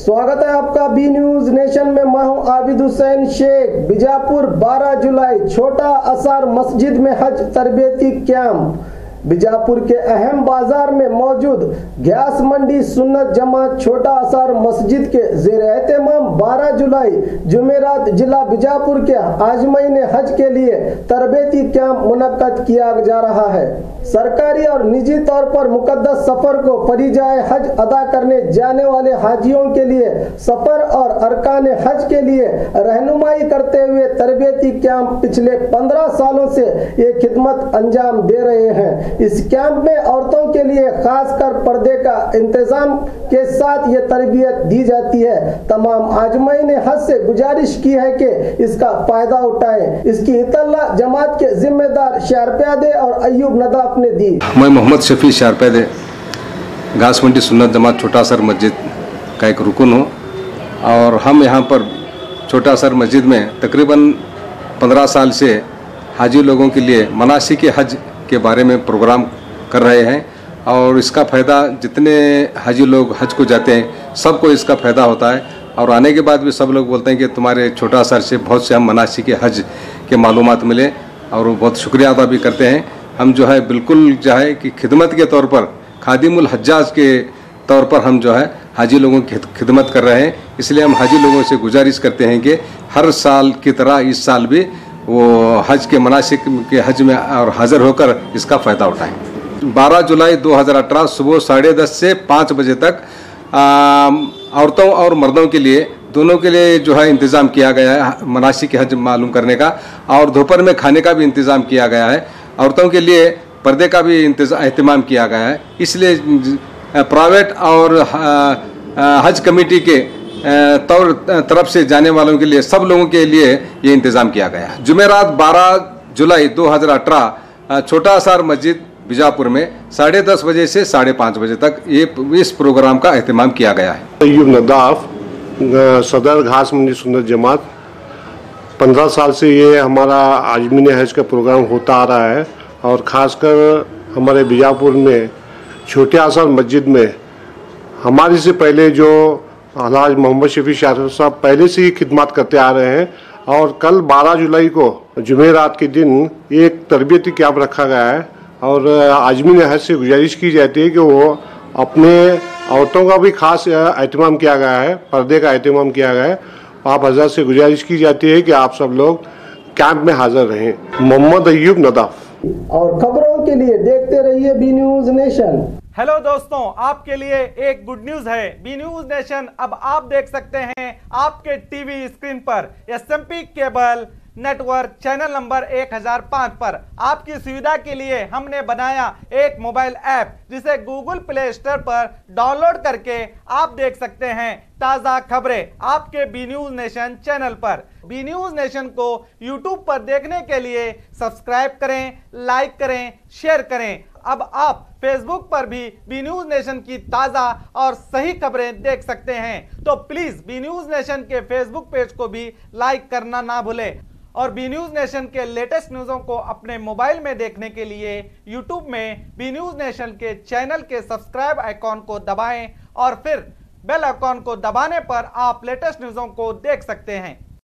स्वागत है आपका बी न्यूज नेशन में। मैं हूं आबिद हुसैन शेख। बीजापुर 12 जुलाई छोटा असार मस्जिद में हज तरबियती कैंप। बीजापुर के अहम बाजार में मौजूद गैस मंडी सुन्नत जमात छोटा असार मस्जिद के ज़ेर एहतमाम 12 जुलाई जुमेरात जिला बीजापुर के आजमीन हज के लिए तरबियती कैंप मुनक्कद किया जा रहा है। सरकारी और निजी तौर पर मुकद्दस सफर को परिजाए हज अदा करने जाने वाले हाजियों के लिए सफर और अरकान हज के लिए रहनुमाई करते हुए तरबियती कैंप पिछले 15 सालों से ये खिदमत अंजाम दे रहे हैं। इस कैंप में औरतों के लिए खासकर पर्दे का इंतजाम के साथ ये तरबियत दी जाती है। तमाम आजमीन हज से गुजारिश की है कि इसका फायदा उठाएं। इसकी इतला जमात के जिम्मेदार शारप्यादे और अयूब नदाफ ने दी। मैं मोहम्मद शफी शारप्यादे घास मंडी सुन्नत जमात छोटा असर मस्जिद का एक रुकन हूँ और हम यहाँ पर छोटा असर मस्जिद में तकरीबन 15 साल से हाजी लोगों के लिए मनासिक हज के बारे में प्रोग्राम कर रहे हैं और इसका फ़ायदा जितने हाजी लोग हज को जाते हैं सबको इसका फ़ायदा होता है। और आने के बाद भी सब लोग बोलते हैं कि तुम्हारे छोटा असर से बहुत से हम मनासिक हज के मालूमात मिले और बहुत शुक्रिया अदा भी करते हैं। हम जो है बिल्कुल जो है कि खिदमत के तौर पर खादिमुल हज्जाज के तौर पर हम जो है हाजी लोगों की खिदमत कर रहे हैं। इसलिए हम हाजी लोगों से गुजारिश करते हैं कि हर साल की तरह इस साल भी वो हज के मनासिक के हज में और हाज़िर होकर इसका फ़ायदा उठाएं। 12 जुलाई 2018 सुबह 10:30 से 5 बजे तक औरतों और मर्दों के लिए दोनों के लिए जो है इंतज़ाम किया गया है मनासिक हज मालूम करने का। और दोपहर में खाने का भी इंतज़ाम किया गया है। औरतों के लिए पर्दे का भी एहतमाम किया गया है। इसलिए प्राइवेट और हज कमेटी के तरफ से जाने वालों के लिए सब लोगों के लिए ये इंतज़ाम किया गया है। जुमेरात 12 जुलाई 2018 छोटा असार मस्जिद बीजापुर में 10:30 बजे से 5:30 बजे तक ये इस प्रोग्राम का एहतमाम किया गया है। अयूब नदाफ सदर घास मंडी सुन्नत जमात। 15 साल से ये हमारा आजमीन हज का प्रोग्राम होता आ रहा है और ख़ासकर हमारे बीजापुर में छोटे असार मस्जिद में हमारे से पहले जो अलहाज मोहम्मद शफी शारप्यादे साहब पहले से ही खिदमत करते आ रहे हैं और कल 12 जुलाई को जुमेरात के दिन एक तरबियती कैंप रखा गया है और आजमीन हज से गुजारिश की जाती है कि वो अपने औरतों का भी खास एहतमाम किया गया है, पर्दे का एहतमाम किया गया है। आप हज़रत से गुजारिश की जाती है कि आप सब लोग कैंप में हाजिर रहें। मोहम्मद अयूब नदाफ। और खबरों के लिए देखते रहिए बी न्यूज नेशन। हेलो दोस्तों, आपके लिए एक गुड न्यूज है। बी न्यूज नेशन अब आप देख सकते हैं आपके टीवी स्क्रीन पर SMP cable network channel number 1005 पर। आपकी सुविधा के लिए हमने बनाया एक मोबाइल ऐप जिसे गूगल प्ले स्टोर पर डाउनलोड करके आप देख सकते हैं ताज़ा खबरें आपके बी न्यूज नेशन चैनल पर। बी न्यूज नेशन को यूट्यूब पर देखने के लिए सब्सक्राइब करें, लाइक करें, शेयर करें। अब आप फेसबुक पर भी बी न्यूज नेशन की ताज़ा और सही खबरें देख सकते हैं। तो प्लीज़ बी न्यूज नेशन के फेसबुक पेज को भी लाइक करना ना भूलें। और बी न्यूज नेशन के लेटेस्ट न्यूज़ों को अपने मोबाइल में देखने के लिए यूट्यूब में बी न्यूज नेशन के चैनल के सब्सक्राइब आइकॉन को दबाएं और फिर बेल आइकॉन को दबाने पर आप लेटेस्ट न्यूज़ों को देख सकते हैं।